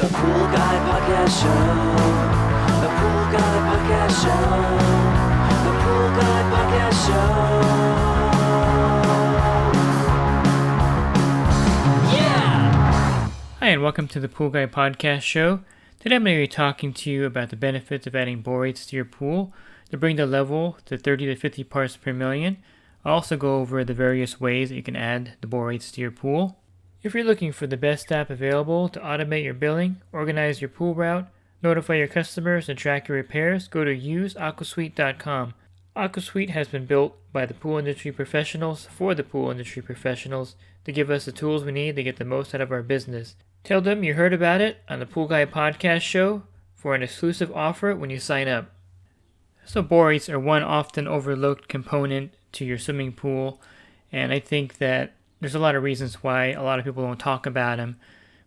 The Pool Guy Podcast Show. The Pool Guy Podcast Show. The Pool Guy Podcast Show. Yeah! Hi, and welcome to the Pool Guy Podcast Show. Today I'm going to be talking to you about the benefits of adding borates to your pool to bring the level to 30 to 50 parts per million. I'll also go over the various ways that you can add the borates to your pool. If you're looking for the best app available to automate your billing, organize your pool route, notify your customers, and track your repairs, go to useaquasuite.com. AquaSuite has been built by the pool industry professionals for the pool industry professionals to give us the tools we need to get the most out of our business. Tell them you heard about it on the Pool Guy Podcast Show for an exclusive offer when you sign up. So borates are one often overlooked component to your swimming pool, and I think that there's a lot of reasons why a lot of people don't talk about them,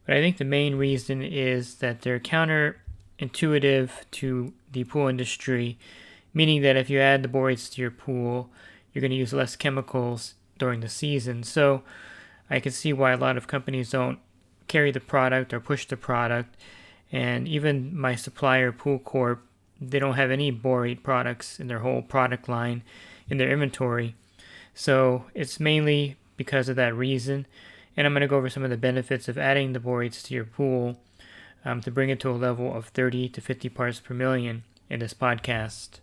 but I think the main reason is that they're counterintuitive to the pool industry, meaning that if you add the borates to your pool, you're going to use less chemicals during the season. So I can see why a lot of companies don't carry the product or push the product, and even my supplier, Pool Corp, they don't have any borate products in their whole product line in their inventory. So it's mainly because of that reason, and I'm going to go over some of the benefits of adding the borates to your pool to bring it to a level of 30 to 50 parts per million in this podcast.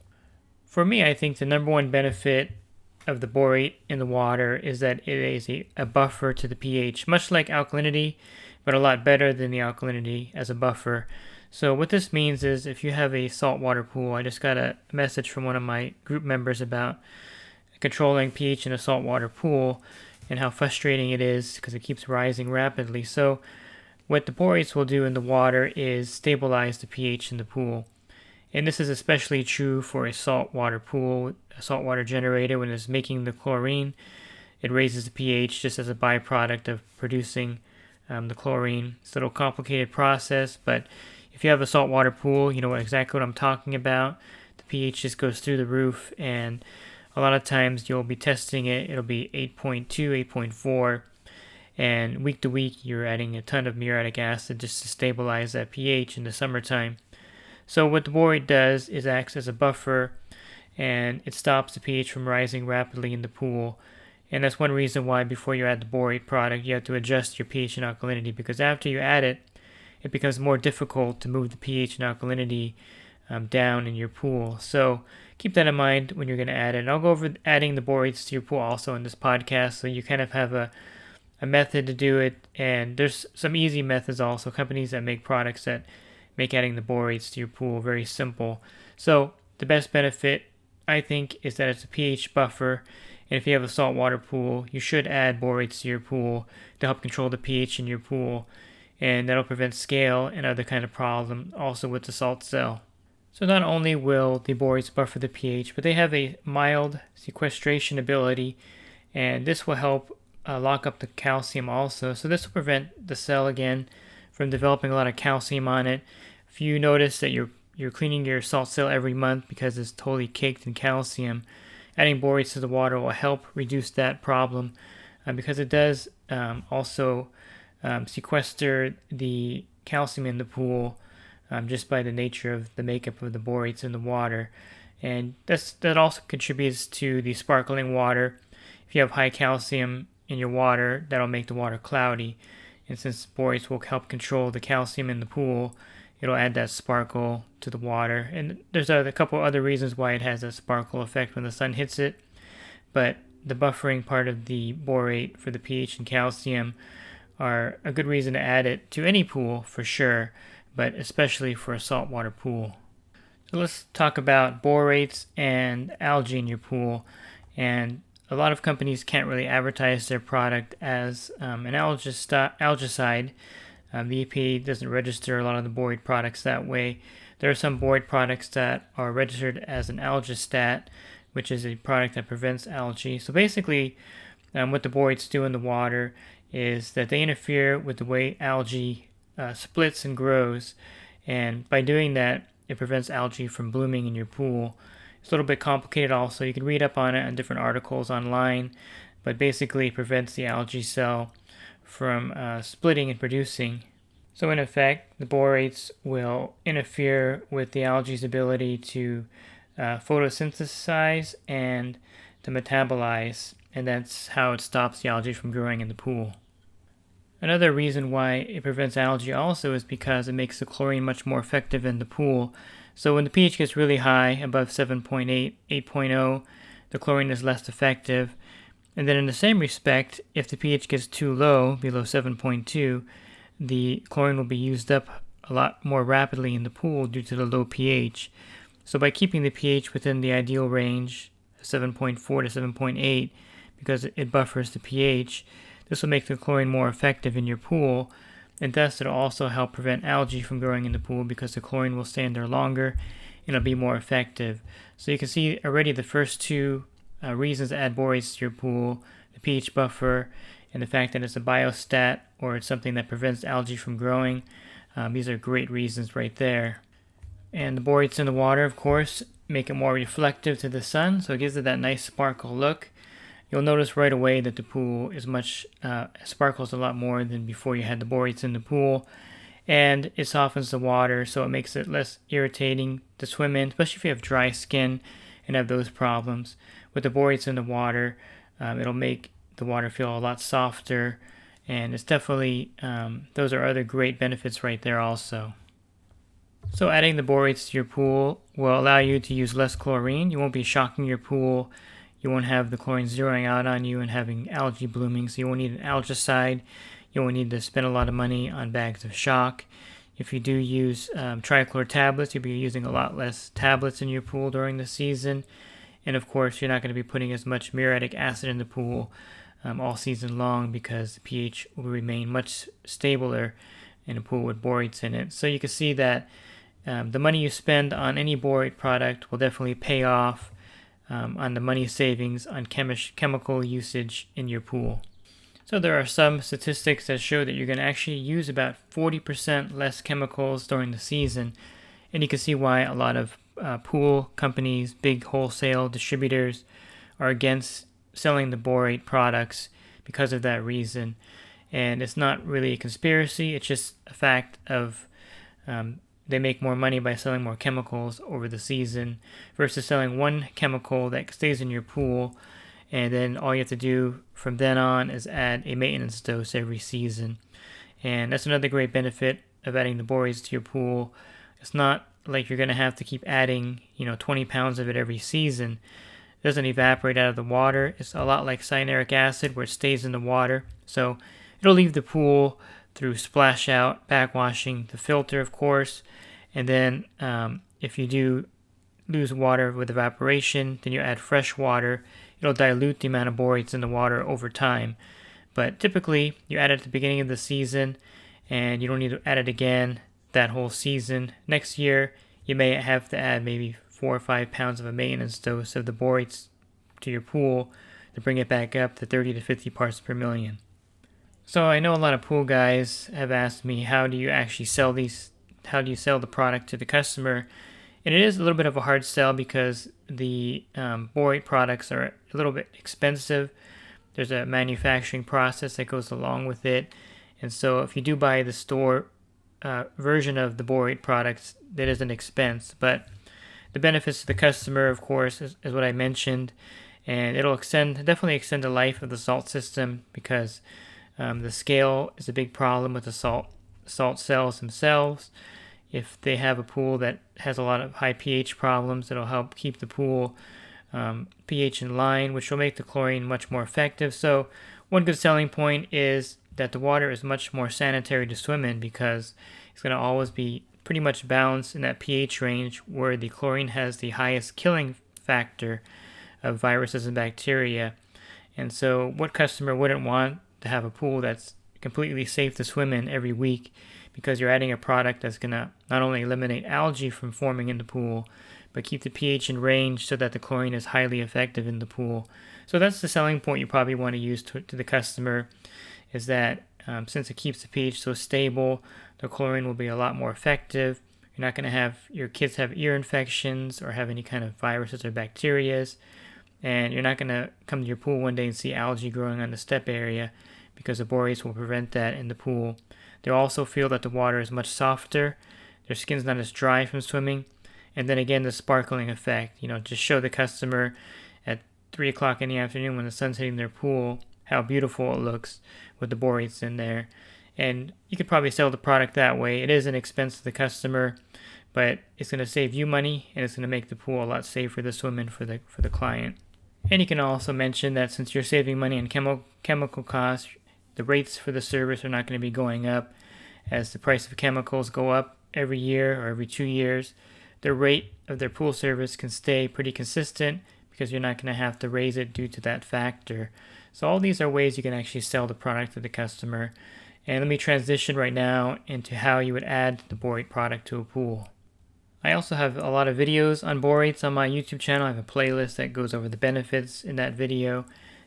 For me, I think the number one benefit of the borate in the water is that it is a buffer to the pH, much like alkalinity, but a lot better than the alkalinity as a buffer. So what this means is if you have a saltwater pool, I just got a message from one of my group members about controlling pH in a saltwater pool and how frustrating it is because it keeps rising rapidly. So what the borates will do in the water is stabilize the pH in the pool. And this is especially true for a saltwater pool, a saltwater generator. When it's making the chlorine, it raises the pH just as a byproduct of producing the chlorine. It's a little complicated process, but if you have a saltwater pool, you know exactly what I'm talking about. The pH just goes through the roof, and a lot of times you'll be testing it, it'll be 8.2, 8.4, and week to week you're adding a ton of muriatic acid just to stabilize that pH in the summertime. So what the borate does is acts as a buffer, and it stops the pH from rising rapidly in the pool. And that's one reason why before you add the borate product, you have to adjust your pH and alkalinity, because after you add it, it becomes more difficult to move the pH and alkalinity down in your pool. So keep that in mind when you're going to add it. And I'll go over adding the borates to your pool also in this podcast, so you kind of have a method to do it. And there's some easy methods also, companies that make products that make adding the borates to your pool very simple. So the best benefit, I think, is that it's a pH buffer. And if you have a saltwater pool, you should add borates to your pool to help control the pH in your pool. And that'll prevent scale and other kind of problem also with the salt cell. So not only will the borates buffer the pH, but they have a mild sequestration ability, and this will help lock up the calcium also. So this will prevent the cell again from developing a lot of calcium on it. If you notice that you're cleaning your salt cell every month because it's totally caked in calcium, adding borates to the water will help reduce that problem because it does also sequester the calcium in the pool just by the nature of the makeup of the borates in the water. And that also contributes to the sparkling water. If you have high calcium in your water, that'll make the water cloudy. And since borates will help control the calcium in the pool, it'll add that sparkle to the water. And there's a couple other reasons why it has a sparkle effect when the sun hits it. But the buffering part of the borate for the pH and calcium are a good reason to add it to any pool for sure, but especially for a saltwater pool. So let's talk about borates and algae in your pool. And a lot of companies can't really advertise their product as an algicide. The EPA doesn't register a lot of the borate products that way. There are some borate products that are registered as an algistat, which is a product that prevents algae. So basically, what the borates do in the water is that they interfere with the way algae splits and grows, and by doing that, it prevents algae from blooming in your pool. It's a little bit complicated also. You can read up on it on different articles online, but basically it prevents the algae cell from splitting and producing. So in effect, the borates will interfere with the algae's ability to photosynthesize and to metabolize, and that's how it stops the algae from growing in the pool. Another reason why it prevents algae also is because it makes the chlorine much more effective in the pool. So when the pH gets really high, above 7.8, 8.0, the chlorine is less effective. And then in the same respect, if the pH gets too low, below 7.2, the chlorine will be used up a lot more rapidly in the pool due to the low pH. So by keeping the pH within the ideal range, 7.4 to 7.8, because it buffers the pH, this will make the chlorine more effective in your pool, and thus it'll also help prevent algae from growing in the pool because the chlorine will stay in there longer and it'll be more effective. So you can see already the first two reasons to add borates to your pool, the pH buffer and the fact that it's a biostat or it's something that prevents algae from growing. These are great reasons right there. And the borates in the water, of course, make it more reflective to the sun, so it gives it that nice sparkle look. You'll notice right away that the pool is sparkles a lot more than before you had the borates in the pool. And it softens the water, so it makes it less irritating to swim in, especially if you have dry skin and have those problems. With the borates in the water, it'll make the water feel a lot softer, and it's definitely, those are other great benefits right there also. So adding the borates to your pool will allow you to use less chlorine. You won't be shocking your pool. You won't have the chlorine zeroing out on you and having algae blooming, so you won't need an algicide. You won't need to spend a lot of money on bags of shock. If you do use trichlor tablets, you'll be using a lot less tablets in your pool during the season. And of course, you're not going to be putting as much muriatic acid in the pool all season long because the pH will remain much stabler in a pool with borates in it. So you can see that the money you spend on any borate product will definitely pay off on the money savings on chemical usage in your pool. So there are some statistics that show that you're going to actually use about 40% less chemicals during the season, and you can see why a lot of pool companies, big wholesale distributors, are against selling the borate products because of that reason. And it's not really a conspiracy, it's just a fact of they make more money by selling more chemicals over the season versus selling one chemical that stays in your pool, and then all you have to do from then on is add a maintenance dose every season. And that's another great benefit of adding the borates to your pool. It's not like you're going to have to keep adding 20 pounds of it every season. It doesn't evaporate out of the water. It's a lot like cyanuric acid where it stays in the water, so it'll leave the pool through splash out, backwashing, the filter of course, and then if you do lose water with evaporation, then you add fresh water. It'll dilute the amount of borates in the water over time. But typically you add it at the beginning of the season and you don't need to add it again that whole season. Next year you may have to add maybe 4 or 5 pounds of a maintenance dose of the borates to your pool to bring it back up to 30 to 50 parts per million. So I know a lot of pool guys have asked me, how do you actually sell these? How do you sell the product to the customer? And it is a little bit of a hard sell because the borate products are a little bit expensive. There's a manufacturing process that goes along with it. And so if you do buy the store version of the borate products, that is an expense. But the benefits to the customer, of course, is what I mentioned. And it'll definitely extend the life of the salt system because the scale is a big problem with the salt cells themselves. If they have a pool that has a lot of high pH problems, it'll help keep the pool pH in line, which will make the chlorine much more effective. So one good selling point is that the water is much more sanitary to swim in because it's going to always be pretty much balanced in that pH range where the chlorine has the highest killing factor of viruses and bacteria. And so what customer wouldn't want to have a pool that's completely safe to swim in every week, because you're adding a product that's going to not only eliminate algae from forming in the pool, but keep the pH in range so that the chlorine is highly effective in the pool. So that's the selling point you probably want to use to the customer, is that since it keeps the pH so stable, the chlorine will be a lot more effective. You're not going to have your kids have ear infections or have any kind of viruses or bacteria, and you're not going to come to your pool one day and see algae growing on the step area, because the borates will prevent that in the pool. They'll also feel that the water is much softer, their skin's not as dry from swimming, and then again the sparkling effect. Just show the customer at 3 o'clock in the afternoon when the sun's hitting their pool how beautiful it looks with the borates in there. And you could probably sell the product that way. It is an expense to the customer, but it's going to save you money, and it's going to make the pool a lot safer to swim in for the client. And you can also mention that since you're saving money on chemical costs, the rates for the service are not going to be going up. As the price of chemicals go up every year or every 2 years, the rate of their pool service can stay pretty consistent because you're not going to have to raise it due to that factor. So all these are ways you can actually sell the product to the customer. And let me transition right now into how you would add the borate product to a pool. I also have a lot of videos on borates on my YouTube channel. I have a playlist that goes over the benefits in that video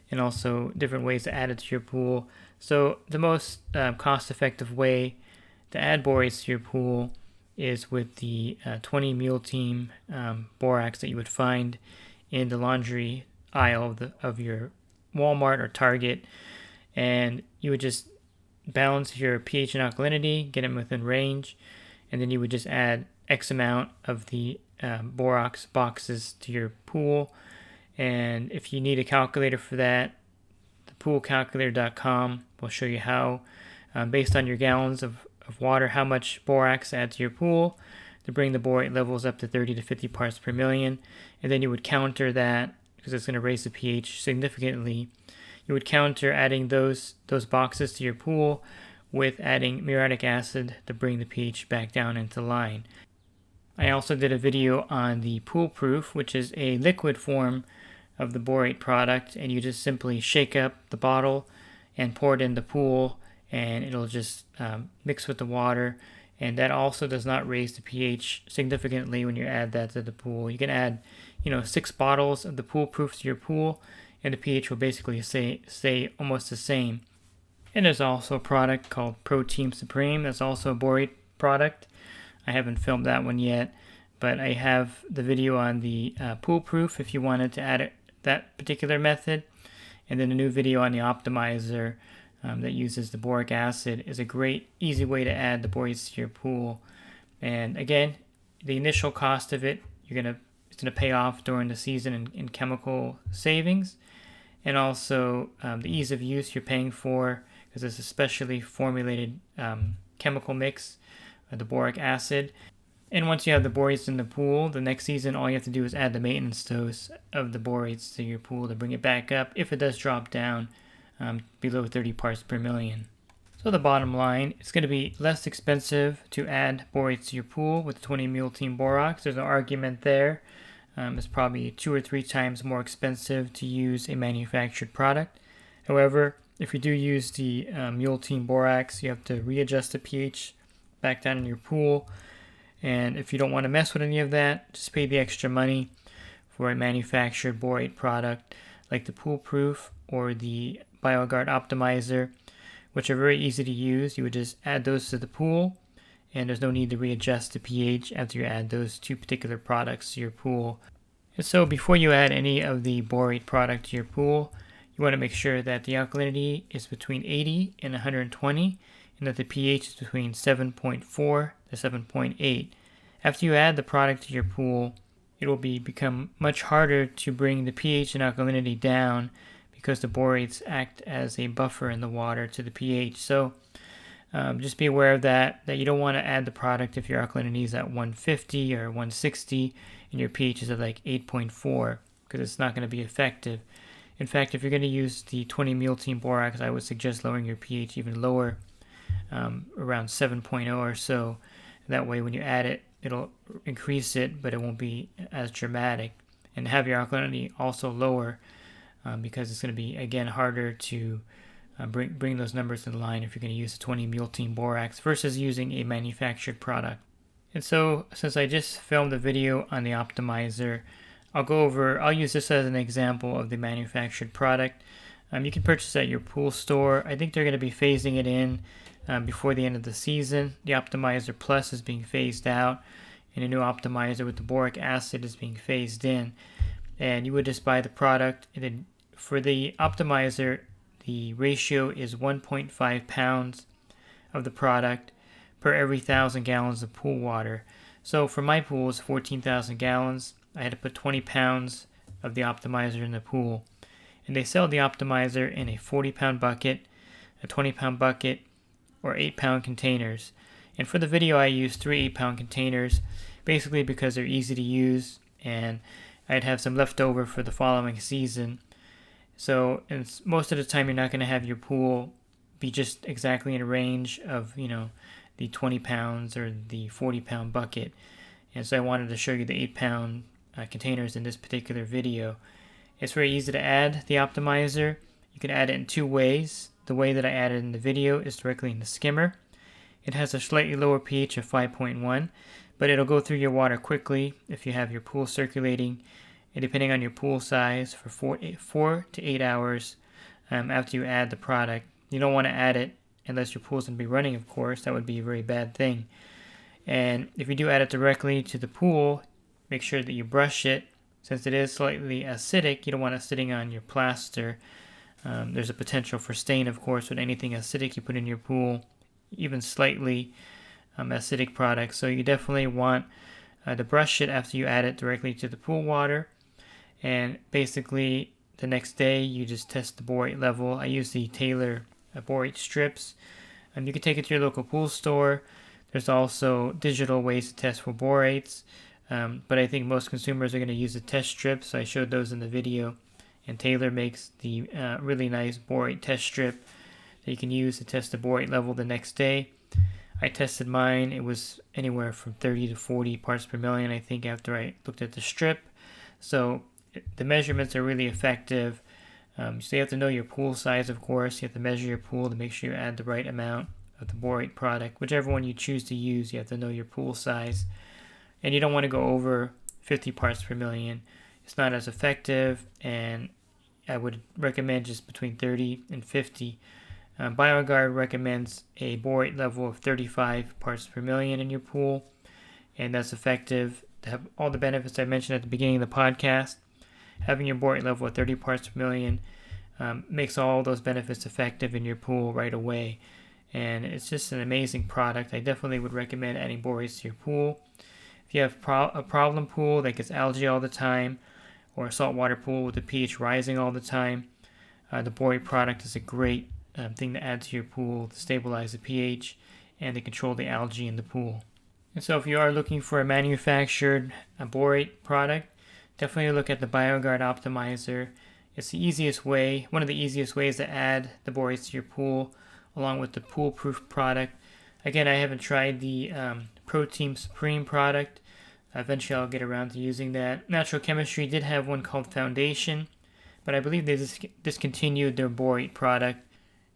and also different ways to add it to your pool. So the most cost-effective way to add borates to your pool is with the 20 Mule Team borax that you would find in the laundry aisle of your Walmart or Target. And you would just balance your pH and alkalinity, get them within range, and then you would just add X amount of the borax boxes to your pool. And if you need a calculator for that, thepoolcalculator.com will show you how, based on your gallons of water, how much borax to add to your pool to bring the borate levels up to 30 to 50 parts per million. And then you would counter that, because it's going to raise the pH significantly. You would counter adding those boxes to your pool with adding muriatic acid to bring the pH back down into line. I also did a video on the pool proof, which is a liquid form of the borate product, and you just simply shake up the bottle and pour it in the pool, and it'll just mix with the water. And that also does not raise the pH significantly when you add that to the pool. You can add 6 bottles of the pool proof to your pool, and the pH will basically stay almost the same. And there's also a product called Protein Supreme that's also a borate product. I haven't filmed that one yet, but I have the video on the pool proof if you wanted to add that particular method. And then a new video on the optimizer that uses the boric acid is a great, easy way to add the borates to your pool. And again, the initial cost of it, it's going to pay off during the season in chemical savings. And also the ease of use you're paying for, because it's a specially formulated chemical mix, the boric acid. And once you have the borates in the pool, the next season all you have to do is add the maintenance dose of the borates to your pool to bring it back up if it does drop down below 30 parts per million. So the bottom line, it's going to be less expensive to add borates to your pool with 20 Mule Team borax. There's an argument there. It's probably 2 or 3 times more expensive to use a manufactured product. However, if you do use the Mule Team borax, you have to readjust the pH back down in your pool. And if you don't want to mess with any of that, just pay the extra money for a manufactured borate product like the Pool Proof or the BioGuard Optimizer, which are very easy to use. You would just add those to the pool, and there's no need to readjust the pH after you add those 2 particular products to your pool. And so before you add any of the borate product to your pool, you want to make sure that the alkalinity is between 80 and 120, and that the pH is between 7.4 to 7.8. After you add the product to your pool, it will become much harder to bring the pH and alkalinity down because the borates act as a buffer in the water to the pH. So just be aware of that you don't want to add the product if your alkalinity is at 150 or 160 and your pH is at like 8.4, because it's not going to be effective. In fact, if you're going to use the 20 Mule Team borax, I would suggest lowering your pH even lower, around 7.0 or so. That way when you add it, it'll increase it, but it won't be as dramatic. And have your alkalinity also lower, because it's going to be, again, harder to bring those numbers in line if you're going to use the 20 Mule Team borax versus using a manufactured product. And so, since I just filmed a video on the optimizer, I'll use this as an example of the manufactured product. You can purchase at your pool store. I think they're going to be phasing it in before the end of the season. The Optimizer Plus is being phased out, and a new optimizer with the boric acid is being phased in. And you would just buy the product. And then for the optimizer, the ratio is 1.5 pounds of the product per every 1,000 gallons of pool water. So for my pool, it's 14,000 gallons. I had to put 20 pounds of the optimizer in the pool. And they sell the optimizer in a 40-pound bucket, a 20-pound bucket, or 8-pound containers. And for the video, I used 3 8-pound containers, basically because they're easy to use, and I'd have some left over for the following season. So most of the time, you're not going to have your pool be just exactly in range of, the 20 pounds or the 40-pound bucket. And so I wanted to show you the 8-pound containers in this particular video. It's very easy to add the optimizer. You can add it in 2 ways. The way that I added in the video is directly in the skimmer. It has a slightly lower pH of 5.1, but it'll go through your water quickly if you have your pool circulating, and depending on your pool size, for 4 to 8 hours after you add the product. You don't want to add it unless your pool's going to be running, of course. That would be a very bad thing. And if you do add it directly to the pool, make sure that you brush it. Since it is slightly acidic, you don't want it sitting on your plaster. There's a potential for stain, of course, with anything acidic you put in your pool, even slightly acidic products. So you definitely want to brush it after you add it directly to the pool water. And basically, the next day, you just test the borate level. I use the Taylor borate strips. You can take it to your local pool store. There's also digital ways to test for borates. But I think most consumers are going to use the test strips, so I showed those in the video. And Taylor makes the really nice borate test strip that you can use to test the borate level the next day. I tested mine. It was anywhere from 30 to 40 parts per million, I think, after I looked at the strip. So the measurements are really effective. So you have to know your pool size, of course. You have to measure your pool to make sure you add the right amount of the borate product. Whichever one you choose to use, you have to know your pool size. And you don't want to go over 50 parts per million. It's not as effective, and I would recommend just between 30 and 50. BioGuard recommends a borate level of 35 parts per million in your pool, and that's effective to have all the benefits I mentioned at the beginning of the podcast. Having your borate level at 30 parts per million makes all those benefits effective in your pool right away, and it's just an amazing product. I definitely would recommend adding borates to your pool. If you have a problem pool that gets algae all the time, or a saltwater pool with the pH rising all the time, the borate product is a great thing to add to your pool to stabilize the pH and to control the algae in the pool. And so if you are looking for a manufactured borate product, definitely look at the BioGuard Optimizer. It's the easiest way, one of the easiest ways to add the borates to your pool, along with the Pool Proof product. Again, I haven't tried the Protein Supreme product. Eventually I'll get around to using that. Natural Chemistry did have one called Foundation, but I believe they discontinued their borate product.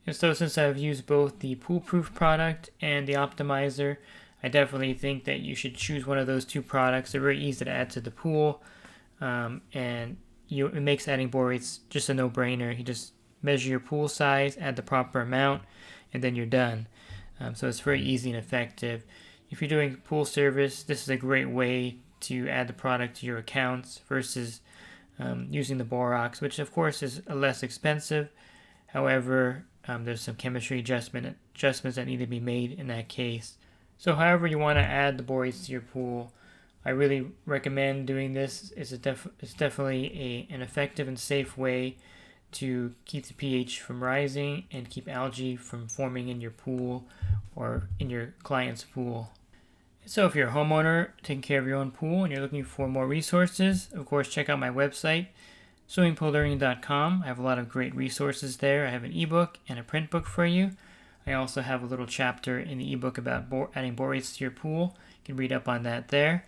And so since I've used both the Pool Proof product and the Optimizer, I definitely think that you should choose one of those 2 products. They're very easy to add to the pool, and it makes adding borates just a no-brainer. You just measure your pool size, add the proper amount, and then you're done. So it's very easy and effective. If you're doing pool service, this is a great way to add the product to your accounts versus using the borax, which of course is less expensive. However, there's some chemistry adjustments that need to be made in that case. So however you want to add the borates to your pool, I really recommend doing this. It's definitely an effective and safe way to keep the pH from rising and keep algae from forming in your pool or in your client's pool. So if you're a homeowner taking care of your own pool and you're looking for more resources, of course, check out my website, swimmingpoollearning.com. I have a lot of great resources there. I have an ebook and a print book for you. I also have a little chapter in the ebook about adding borates to your pool. You can read up on that there.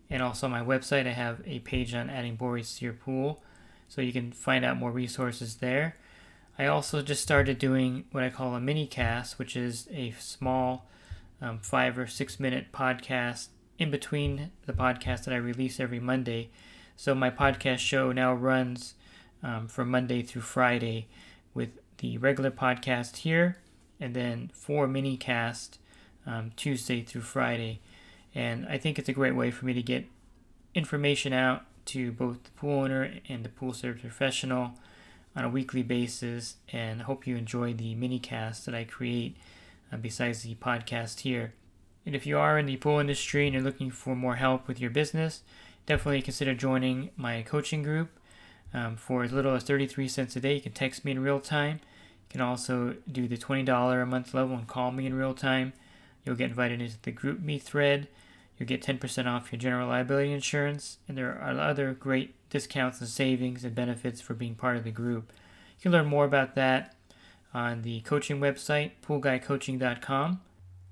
And also on my website, I have a page on adding borates to your pool, so you can find out more resources there. I also just started doing what I call a mini cast, which is a small 5 or 6 minute podcast in between the podcast that I release every Monday. So my podcast show now runs from Monday through Friday with the regular podcast here, and then 4 mini casts Tuesday through Friday. And I think it's a great way for me to get information out to both the pool owner and the pool service professional on a weekly basis, and I hope you enjoy the mini casts that I create besides the podcast here. And if you are in the pool industry and you're looking for more help with your business, definitely consider joining my coaching group. For as little as 33 cents a day, you can text me in real time. You can also do the $20 a month level and call me in real time. You'll get invited into the group me thread. You'll get 10% off your general liability insurance. And there are other great discounts and savings and benefits for being part of the group. You can learn more about that on the coaching website, poolguycoaching.com.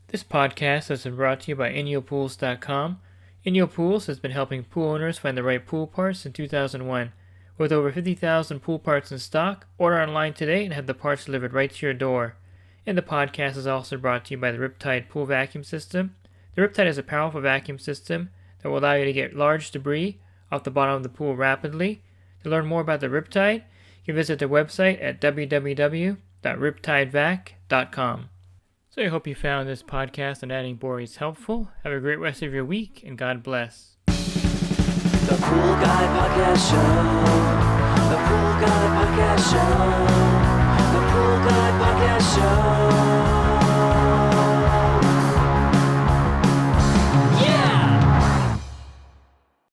This podcast has been brought to you by InyoPools.com. Inyo Pools has been helping pool owners find the right pool parts since 2001. With over 50,000 pool parts in stock, order online today and have the parts delivered right to your door. And the podcast is also brought to you by the Riptide Pool Vacuum System. The Riptide is a powerful vacuum system that will allow you to get large debris off the bottom of the pool rapidly. To learn more about the Riptide, you can visit their website at www.riptidevac.com. So I hope you found this podcast on adding borates helpful. Have a great rest of your week, and God bless. The Pool Guy Podcast Show. The Pool Guy Podcast Show.